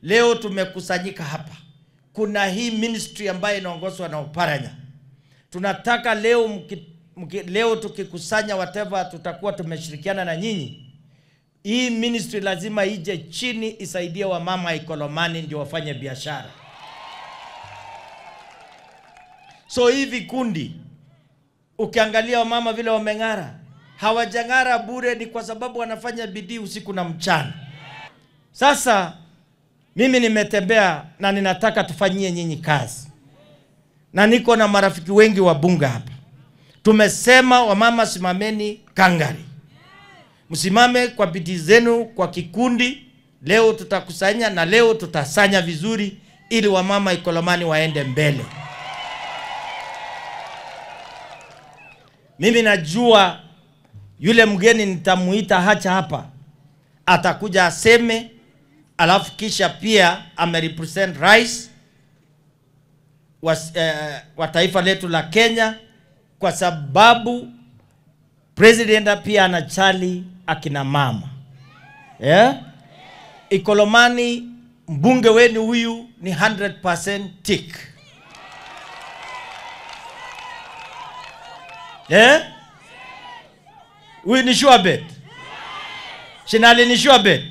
leo tumekusanyika hapa. Kuna hii ministry ambayo inaongozwa na Oparanya. Tunataka leo tukikusanya whatever tutakuwa tumeshirikiana na nyinyi. Hii ministry lazima ije chini isaidie wamama Ikolomani ndio wafanye biashara. So hivi kundi ukiangalia wamama vile wameng'ara, hawajang'ara bure, ni kwa sababu wanafanya bidii usiku na mchana. Sasa mimi nimetembea na ninataka tufanyie nyinyi kazi. Na niko na marafiki wengi wa bunge hapa. Tumesema wamama simameni kangari. Msimame kwa bidii zenu kwa kikundi. Leo tutakusanya na leo tutasanya vizuri ili wamama Ikolomani waende mbele. Mimi najua yule mgeni nitamuita hacha hapa atakuja aseme, alafu kisha pia amerepresent rais wa taifa letu la Kenya, kwa sababu president pia anachali akina mama. Ikolomani, mbunge wenu huyu ni 100% tick. Huyu ni sure bet. Shinali ni sure bet.